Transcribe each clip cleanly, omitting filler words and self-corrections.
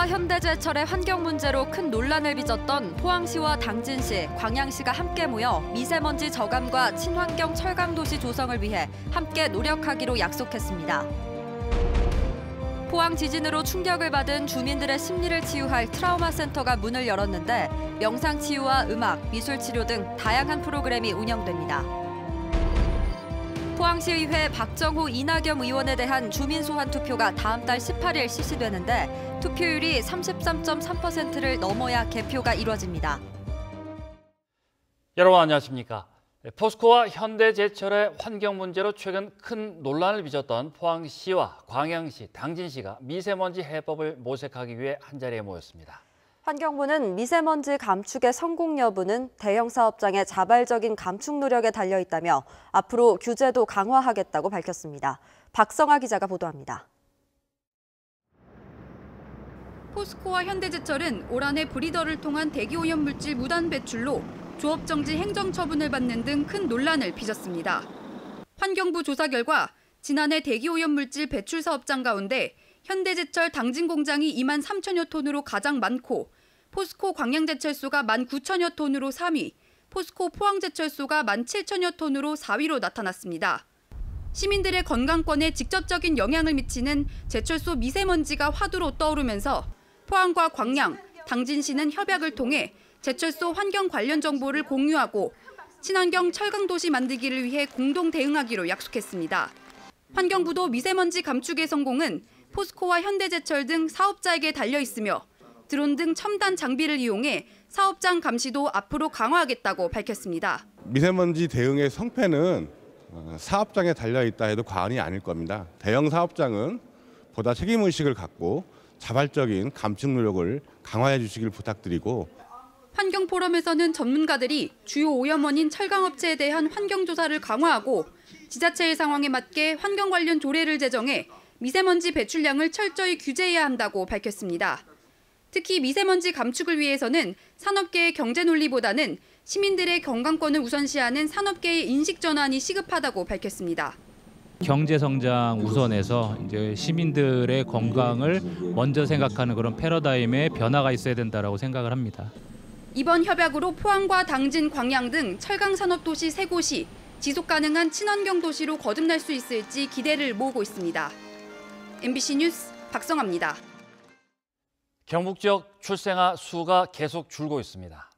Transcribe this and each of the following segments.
포스코와 현대제철의 환경 문제로 큰 논란을 빚었던 포항시와 당진시, 광양시가 함께 모여 미세먼지 저감과 친환경 철강도시 조성을 위해 함께 노력하기로 약속했습니다. 포항 지진으로 충격을 받은 주민들의 심리를 치유할 트라우마 센터가 문을 열었는데 명상치유와 음악, 미술치료 등 다양한 프로그램이 운영됩니다. 포항시의회 박정호 이낙연 의원에 대한 주민소환 투표가 다음 달 18일 실시되는데 투표율이 33.3%를 넘어야 개표가 이뤄집니다. 여러분 안녕하십니까? 포스코와 현대제철의 환경 문제로 최근 큰 논란을 빚었던 포항시와 광양시, 당진시가 미세먼지 해법을 모색하기 위해 한자리에 모였습니다. 환경부는 미세먼지 감축의 성공 여부는 대형 사업장의 자발적인 감축 노력에 달려 있다며 앞으로 규제도 강화하겠다고 밝혔습니다. 박성아 기자가 보도합니다. 포스코와 현대제철은 올 한해 브리더를 통한 대기오염 물질 무단 배출로 조업정지 행정처분을 받는 등 큰 논란을 빚었습니다. 환경부 조사 결과 지난해 대기오염 물질 배출 사업장 가운데 현대제철 당진 공장이 2만 3천여 톤으로 가장 많고 포스코 광양제철소가 1만 9천여 톤으로 3위, 포스코 포항제철소가 1만 7천여 톤으로 4위로 나타났습니다. 시민들의 건강권에 직접적인 영향을 미치는 제철소 미세먼지가 화두로 떠오르면서 포항과 광양, 당진시는 협약을 통해 제철소 환경 관련 정보를 공유하고 친환경 철강도시 만들기를 위해 공동 대응하기로 약속했습니다. 환경부도 미세먼지 감축의 성공은 포스코와 현대제철 등 사업자에게 달려 있으며 드론 등 첨단 장비를 이용해 사업장 감시도 앞으로 강화하겠다고 밝혔습니다. 미세먼지 대응의 성패는 사업장에 달려 있다 해도 과언이 아닐 겁니다. 대형 사업장은 보다 책임의식을 갖고 자발적인 감축 노력을 강화해 주시길 부탁드리고 환경포럼에서는 전문가들이 주요 오염 원인 철강업체에 대한 환경조사를 강화하고 지자체의 상황에 맞게 환경 관련 조례를 제정해 미세먼지 배출량을 철저히 규제해야 한다고 밝혔습니다. 특히 미세먼지 감축을 위해서는 산업계의 경제 논리보다는 시민들의 건강권을 우선시하는 산업계의 인식 전환이 시급하다고 밝혔습니다. 경제 성장 우선해서 이제 시민들의 건강을 먼저 생각하는 그런 패러다임의 변화가 있어야 된다라고 생각을 합니다. 이번 협약으로 포항과 당진, 광양 등 철강 산업 도시 3곳이 지속 가능한 친환경 도시로 거듭날 수 있을지 기대를 모으고 있습니다. MBC 뉴스 박성아입니다. 경북 지역 출생아 수가 계속 줄고 있습니다.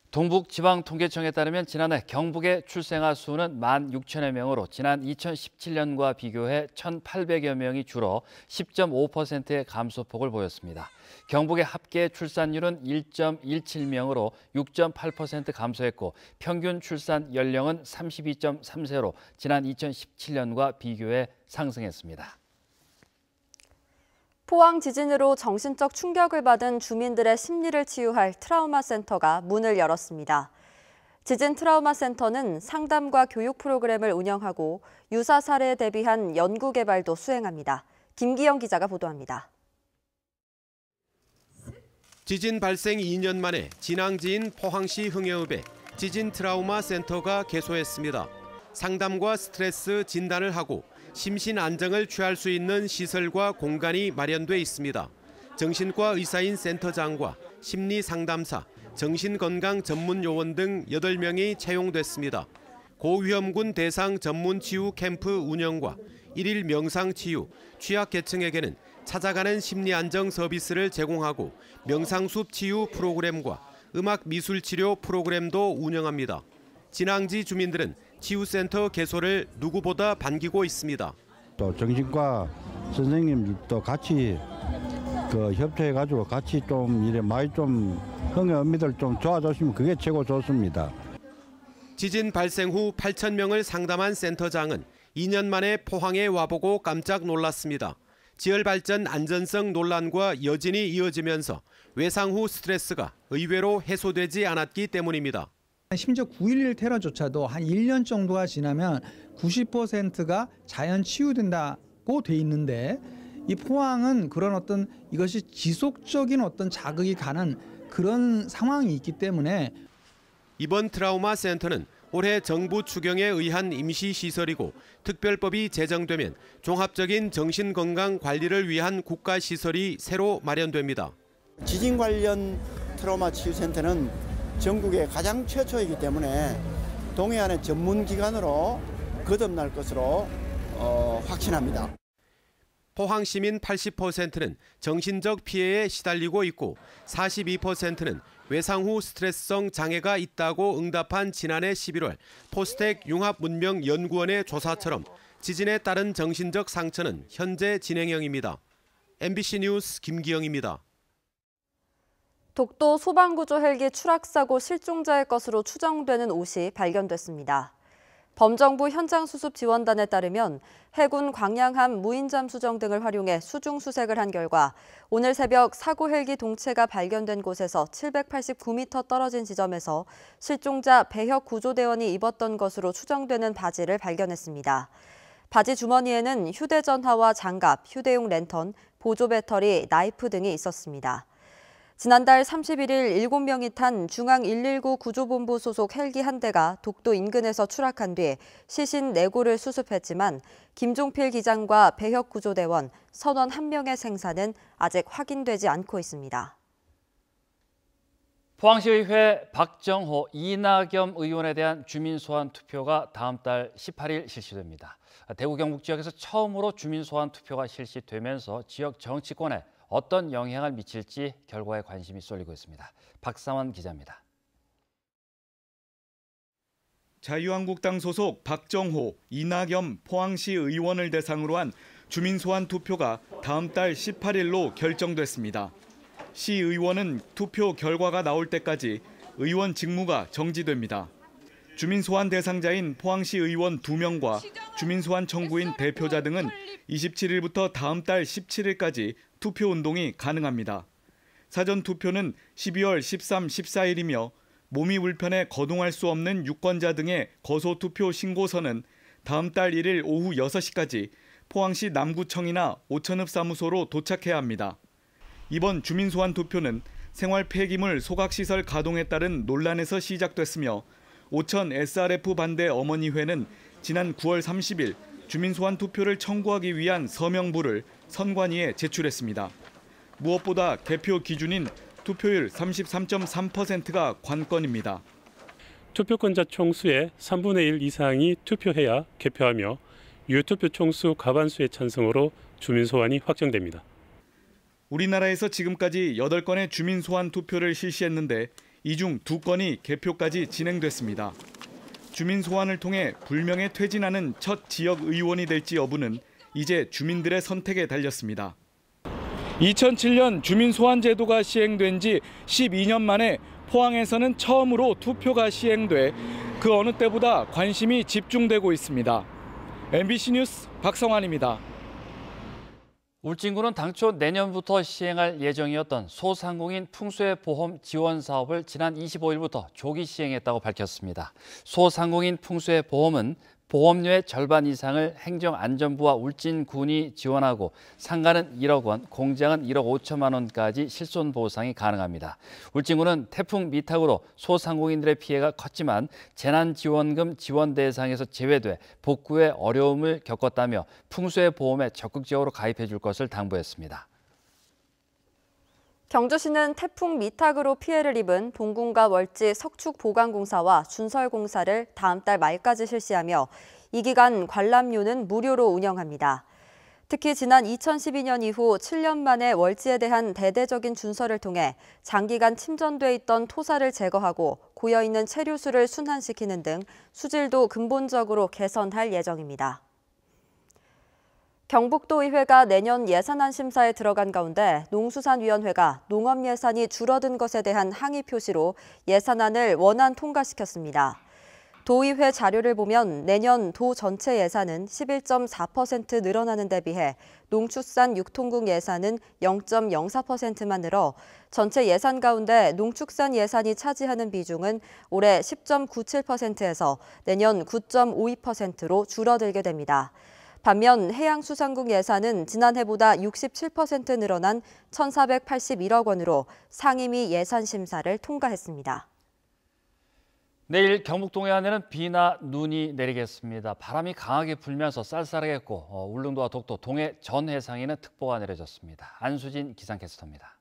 동북지방통계청에 따르면 지난해 경북의 출생아 수는 16,000여 명으로 지난 2017년과 비교해 1,800여 명이 줄어 10.5%의 감소폭을 보였습니다. 경북의 합계 출산율은 1.17명으로 6.8% 감소했고 평균 출산 연령은 32.3세로 지난 2017년과 비교해 상승했습니다. 포항 지진으로 정신적 충격을 받은 주민들의 심리를 치유할 트라우마 센터가 문을 열었습니다. 지진 트라우마 센터는 상담과 교육 프로그램을 운영하고 유사 사례에 대비한 연구 개발도 수행합니다. 김기영 기자가 보도합니다. 지진 발생 2년 만에 진앙지인 포항시 흥해읍에 지진 트라우마 센터가 개소했습니다. 상담과 스트레스 진단을 하고 심신 안정을 취할 수 있는 시설과 공간이 마련돼 있습니다. 정신과 의사인 센터장과 심리 상담사, 정신건강 전문 요원 등 8명이 채용됐습니다. 고위험군 대상 전문 치유 캠프 운영과 1일 명상 치유, 취약계층에게는 찾아가는 심리 안정 서비스를 제공하고 명상숲 치유 프로그램과 음악 미술 치료 프로그램도 운영합니다. 진앙지 주민들은 치유센터 개소를 누구보다 반기고 있습니다. 또 정신과 선생님들도 같이 협조해가지고 같이 좀 이래 많이 좀 흥해 언니들 좀 도와줬으면 그게 최고 좋습니다. 지진 발생 후 8,000명을 상담한 센터장은 2년 만에 포항에 와보고 깜짝 놀랐습니다. 지열 발전 안전성 논란과 여진이 이어지면서 외상 후 스트레스가 의외로 해소되지 않았기 때문입니다. 심지어 9.11 테러조차도 한 1년 정도가 지나면 90%가 자연 치유된다고 돼 있는데 이 포항은 그런 어떤 이것이 지속적인 어떤 자극이 가는 그런 상황이 있기 때문에 이번 트라우마 센터는 올해 정부 추경에 의한 임시시설이고 특별법이 제정되면 종합적인 정신건강 관리를 위한 국가시설이 새로 마련됩니다. 지진 관련 트라우마 치유센터는 전국에 가장 최초이기 때문에 동해안의 전문기관으로 거듭날 것으로 확신합니다. 포항 시민 80%는 정신적 피해에 시달리고 있고 42%는 외상 후 스트레스성 장애가 있다고 응답한 지난해 11월 포스텍 융합문명연구원의 조사처럼 지진에 따른 정신적 상처는 현재 진행형입니다. MBC 뉴스 김기영입니다. 독도 소방구조 헬기 추락사고 실종자의 것으로 추정되는 옷이 발견됐습니다. 범정부 현장수습지원단에 따르면 해군 광양함 무인잠 수정 등을 활용해 수중 수색을 한 결과 오늘 새벽 사고 헬기 동체가 발견된 곳에서 789m 떨어진 지점에서 실종자 배혁 구조대원이 입었던 것으로 추정되는 바지를 발견했습니다. 바지 주머니에는 휴대전화와 장갑, 휴대용 랜턴, 보조 배터리, 나이프 등이 있었습니다. 지난달 31일 7명이 탄 중앙 119 구조본부 소속 헬기 한 대가 독도 인근에서 추락한 뒤 시신 4구를 수습했지만 김종필 기장과 배혁 구조대원, 선원 1명의 생사는 아직 확인되지 않고 있습니다. 포항시의회 박정호, 이낙연 의원에 대한 주민소환 투표가 다음 달 18일 실시됩니다. 대구 경북 지역에서 처음으로 주민소환 투표가 실시되면서 지역 정치권에 어떤 영향을 미칠지 결과에 관심이 쏠리고 있습니다. 박상원 기자입니다. 자유한국당 소속 박정호, 이낙연 포항시 의원을 대상으로 한 주민소환 투표가 다음 달 18일로 결정됐습니다. 시 의원은 투표 결과가 나올 때까지 의원 직무가 정지됩니다. 주민소환 대상자인 포항시 의원 2명과 주민소환 청구인 대표자 등은 27일부터 다음 달 17일까지 투표운동이 가능합니다. 사전투표는 12월 13, 14일이며 몸이 불편해 거동할 수 없는 유권자 등의 거소투표 신고서는 다음 달 1일 오후 6시까지 포항시 남구청이나 오천읍 사무소로 도착해야 합니다. 이번 주민소환 투표는 생활 폐기물 소각시설 가동에 따른 논란에서 시작됐으며 오천 SRF 반대 어머니회는 지난 9월 30일 주민소환 투표를 청구하기 위한 서명부를 선관위에 제출했습니다. 무엇보다 개표 기준인 투표율 33.3%가 관건입니다. 투표권자 총수의 3분의 1 이상이 투표해야 개표하며 유효투표 총수 과반수의 찬성으로 주민소환이 확정됩니다. 우리나라에서 지금까지 8건의 주민소환 투표를 실시했는데 이 중 2건이 개표까지 진행됐습니다. 주민소환을 통해 불명예 퇴진하는 첫 지역 의원이 될지 여부는 이제 주민들의 선택에 달렸습니다. 2007년 주민소환 제도가 시행된 지 12년 만에 포항에서는 처음으로 투표가 시행돼 그 어느 때보다 관심이 집중되고 있습니다. MBC 뉴스 박성환입니다. 울진군은 당초 내년부터 시행할 예정이었던 소상공인 풍수해 보험 지원 사업을 지난 25일부터 조기 시행했다고 밝혔습니다. 소상공인 풍수해 보험은 보험료의 절반 이상을 행정안전부와 울진군이 지원하고 상가는 1억 원, 공장은 1억 5천만 원까지 실손 보상이 가능합니다. 울진군은 태풍 미탁으로 소상공인들의 피해가 컸지만 재난지원금 지원 대상에서 제외돼 복구에 어려움을 겪었다며 풍수해 보험에 적극적으로 가입해 줄 것을 당부했습니다. 경주시는 태풍 미탁으로 피해를 입은 동군과 월지 석축보강공사와 준설공사를 다음 달 말까지 실시하며 이 기간 관람료는 무료로 운영합니다. 특히 지난 2012년 이후 7년 만에 월지에 대한 대대적인 준설을 통해 장기간 침전돼 있던 토사를 제거하고 고여있는 체류수를 순환시키는 등 수질도 근본적으로 개선할 예정입니다. 경북도의회가 내년 예산안 심사에 들어간 가운데 농수산위원회가 농업 예산이 줄어든 것에 대한 항의 표시로 예산안을 원안 통과시켰습니다. 도의회 자료를 보면 내년 도 전체 예산은 11.4% 늘어나는 데 비해 농축산 유통국 예산은 0.04%만 늘어 전체 예산 가운데 농축산 예산이 차지하는 비중은 올해 10.97%에서 내년 9.52%로 줄어들게 됩니다. 반면 해양수산국 예산은 지난해보다 67% 늘어난 1,481억 원으로 상임위 예산 심사를 통과했습니다. 내일 경북 동해안에는 비나 눈이 내리겠습니다. 바람이 강하게 불면서 쌀쌀하겠고 울릉도와 독도, 동해 전 해상에는 특보가 내려졌습니다. 안수진 기상캐스터입니다.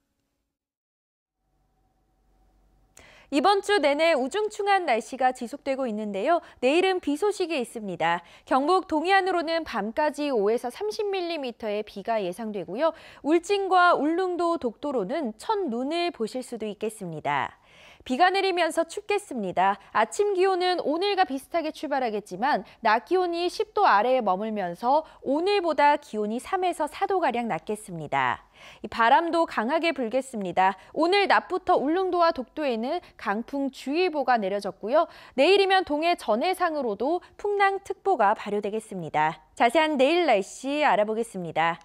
이번 주 내내 우중충한 날씨가 지속되고 있는데요. 내일은 비 소식이 있습니다. 경북 동해안으로는 밤까지 5에서 30mm의 비가 예상되고요. 울진과 울릉도, 독도로는 첫눈을 보실 수도 있겠습니다. 비가 내리면서 춥겠습니다. 아침 기온은 오늘과 비슷하게 출발하겠지만 낮 기온이 10도 아래에 머물면서 오늘보다 기온이 3에서 4도가량 낮겠습니다. 바람도 강하게 불겠습니다. 오늘 낮부터 울릉도와 독도에는 강풍주의보가 내려졌고요. 내일이면 동해 전해상으로도 풍랑특보가 발효되겠습니다. 자세한 내일 날씨 알아보겠습니다.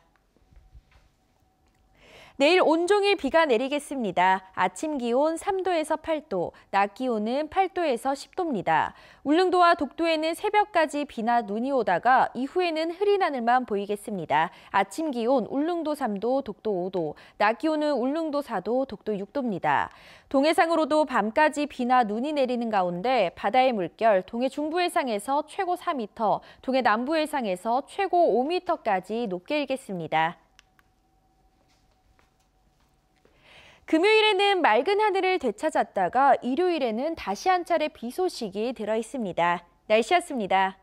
내일 온종일 비가 내리겠습니다. 아침 기온 3도에서 8도, 낮 기온은 8도에서 10도입니다. 울릉도와 독도에는 새벽까지 비나 눈이 오다가 이후에는 흐린 하늘만 보이겠습니다. 아침 기온 울릉도 3도, 독도 5도, 낮 기온은 울릉도 4도, 독도 6도입니다. 동해상으로도 밤까지 비나 눈이 내리는 가운데 바다의 물결 동해 중부해상에서 최고 4m, 동해 남부해상에서 최고 5m까지 높게 일겠습니다. 금요일에는 맑은 하늘을 되찾았다가 일요일에는 다시 한 차례 비 소식이 들어 있습니다. 날씨였습니다.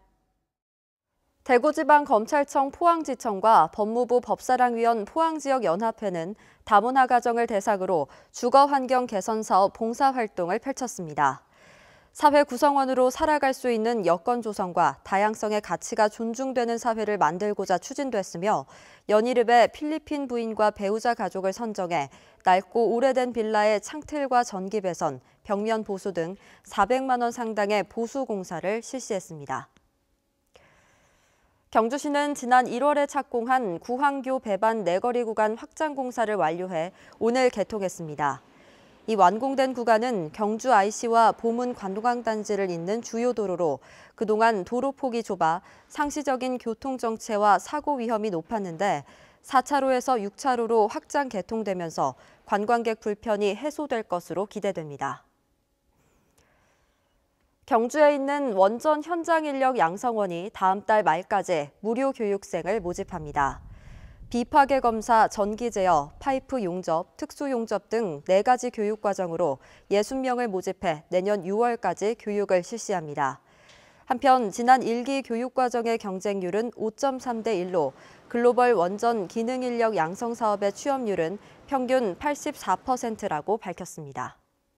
대구지방검찰청 포항지청과 법무부 법사랑위원 포항지역연합회는 다문화 가정을 대상으로 주거환경 개선 사업 봉사활동을 펼쳤습니다. 사회 구성원으로 살아갈 수 있는 여건 조성과 다양성의 가치가 존중되는 사회를 만들고자 추진됐으며 연이름에 필리핀 부인과 배우자 가족을 선정해 낡고 오래된 빌라의 창틀과 전기 배선, 벽면 보수 등 400만 원 상당의 보수 공사를 실시했습니다. 경주시는 지난 1월에 착공한 구황교 배반 내거리 구간 확장 공사를 완료해 오늘 개통했습니다. 이 완공된 구간은 경주 IC와 보문 관광단지를 잇는 주요 도로로 그동안 도로폭이 좁아 상시적인 교통정체와 사고 위험이 높았는데 4차로에서 6차로로 확장 개통되면서 관광객 불편이 해소될 것으로 기대됩니다. 경주에 있는 원전 현장 인력 양성원이 다음 달 말까지 무료 교육생을 모집합니다. 비파괴 검사, 전기 제어, 파이프 용접, 특수 용접 등 4가지 교육 과정으로 60명을 모집해 내년 6월까지 교육을 실시합니다. 한편 지난 1기 교육 과정의 경쟁률은 5.3대 1로 글로벌 원전 기능 인력 양성 사업의 취업률은 평균 84%라고 밝혔습니다.